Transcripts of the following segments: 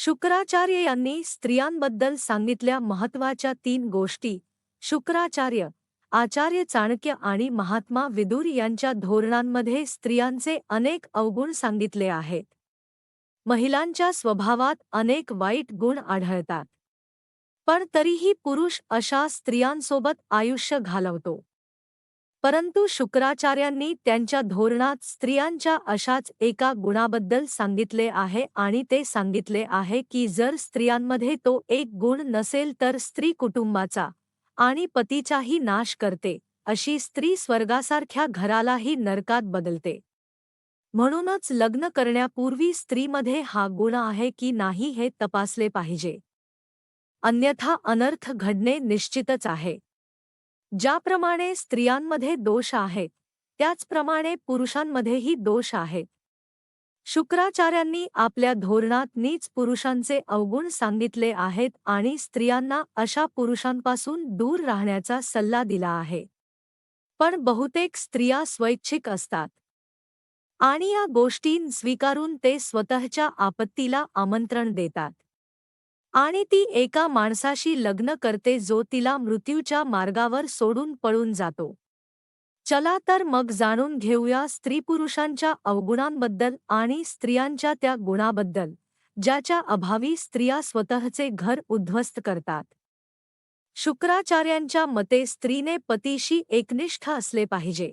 शुक्राचार्य यांनी स्त्रियांबद्दल सांगितल्या महत्त्वाच्या 3 गोष्टी. शुक्राचार्य, आचार्य चाणक्य आणि महात्मा विदुर यांच्या धोरणांमध्ये स्त्रियांचे अनेक अवगुण सांगितले आहेत. महिलांच्या स्वभावात अनेक वाईट गुण आढळतात, पण तरीही पुरुष अशा स्त्रियांसोबत आयुष्य घालवतो. परंतु शुक्राचार्यांनी त्यांच्या धोरणात स्त्रियांच्या अशाच एका गुणाबद्दल सांगितले आहे आणि ते सांगितले आहे की जर स्त्रियांमध्ये तो एक गुण नसेल तर स्त्री कुटुंबाचा आणि पतीचाही नाश करते, अशी स्त्री स्वर्गासारख्या घरालाही नरकात बदलते. म्हणूनच लग्न करण्यापूर्वी स्त्रीमध्ये हा गुण आहे की नाही हे तपासले पाहिजे, अन्यथा अनर्थ घडणे निश्चितच आहे. ज्याप्रमाणे स्त्रियांमध्ये दोष आहेत, त्याचप्रमाणे पुरुषांमध्येही दोष आहेत. शुक्राचार्यांनी आपल्या धोरणात नीच पुरुषांचे अवगुण सांगितले आहेत आणि स्त्रियांना अशा पुरुषांपासून दूर राहण्याचा सल्ला दिला आहे. पण बहुतेक स्त्रिया स्वैच्छिक असतात आणि या गोष्टी स्वीकारून ते स्वतःच्या आपत्तीला आमंत्रण देतात आणि ती एका माणसाशी लग्न करते जो तिला मृत्यूच्या मार्गावर सोडून पळून जातो. चला तर मग जाणून घेऊया स्त्रीपुरुषांच्या अवगुणांबद्दल आणि स्त्रियांच्या त्या गुणाबद्दल ज्याच्या अभावी स्त्रिया स्वतःचे घर उद्ध्वस्त करतात. शुक्राचार्यांच्या मते स्त्रीने पतीशी एकनिष्ठ असले पाहिजे.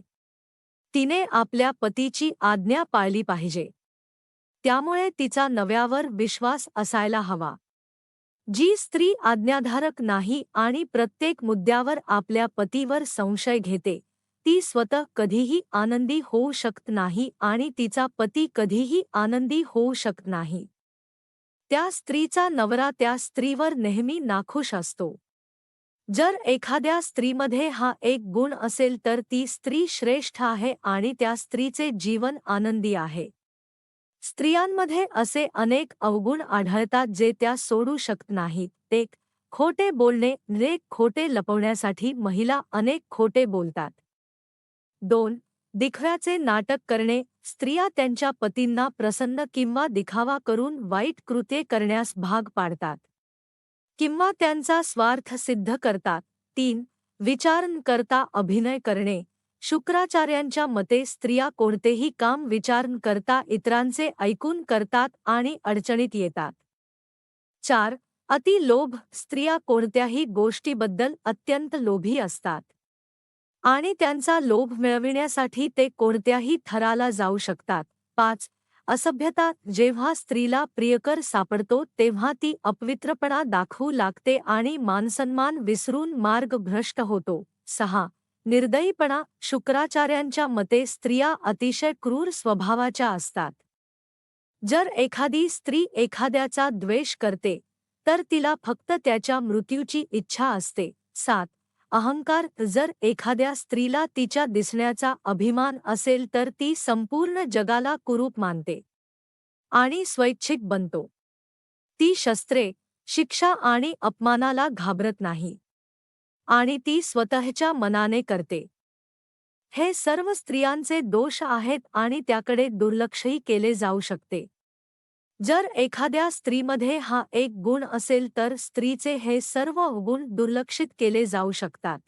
तिने आपल्या पतीची आज्ञा पाळली पाहिजे. त्यामुळे तिचा नव्यावर विश्वास असायला हवा. जी स्त्री आज्ञाधारक नाही आणि प्रत्येक मुद्द्यावर आपल्या पतीवर संशय घेते, ती स्वतः कधीही आनंदी होऊ शकत नाही आणि तिचा पती कधीही आनंदी होऊ शकत नाही. त्या स्त्रीचा नवरा त्या स्त्रीवर नेहमी नाखुश असतो. जर एखाद्या स्त्रीमध्ये हा एक गुण असेल तर ती स्त्री श्रेष्ठ आहे आणि त्या स्त्रीचे जीवन आनंदी आहे. स्त्रियांमध्ये असे अनेक अवगुण आढळतात जे त्या सोडू शकत नाहीत. ते खोटे बोलणे. खोटे लपवण्यासाठी महिला अनेक खोटे बोलतात. 2. दिखव्याचे नाटक करणे. स्त्रिया त्यांच्या पतींना प्रसन्न किंवा दिखावा करून वाईट कृत्ये करण्यास भाग पाडतात किंवा त्यांचा स्वार्थ सिद्ध करतात. 3. विचार न करता अभिनय करणे. शुक्राचार्यांच्या मते स्त्रिया कोणतेही काम विचार न करता इतरांचे ऐकून करतात आणि अडचणीत येतात. 4. अति लोभ. स्त्रिया कोणत्याही गोष्टीबद्दल अत्यंत लोभी असतात आणि त्यांचा लोभ मिळविण्यासाठी ते कोणत्याही थराला जाऊ शकतात. 5. असभ्यता. जेव्हा स्त्रीला प्रियकर सापडतो तेव्हा ती अपवित्रपणा दाखवू लागते आणि मानसन्मान विसरून मार्ग भ्रष्ट होतो. 6. निर्दयीपणा. शुक्राचार्यांच्या मते स्त्रिया अतिशय क्रूर स्वभावाच्या असतात. जर एखादी स्त्री एखाद्याचा द्वेष करते तर तिला फक्त त्याच्या मृत्यूची इच्छा असते. 7. अहंकार. जर एखाद्या स्त्रीला तिच्या दिसण्याचा अभिमान असेल तर ती संपूर्ण जगाला कुरूप मानते आणि स्वैच्छिक बनतो. ती शस्त्रे, शिक्षा आणि अपमानाला घाबरत नाही आणि ती स्वतःच्या मनाने करते. हे सर्व स्त्रियांचे दोष आहेत आणि त्याकडे दुर्लक्षही केले जाऊ शकते. जर एखाद्या स्त्रीमध्ये हा एक गुण असेल तर स्त्रीचे हे सर्व गुण दुर्लक्षित केले जाऊ शकतात.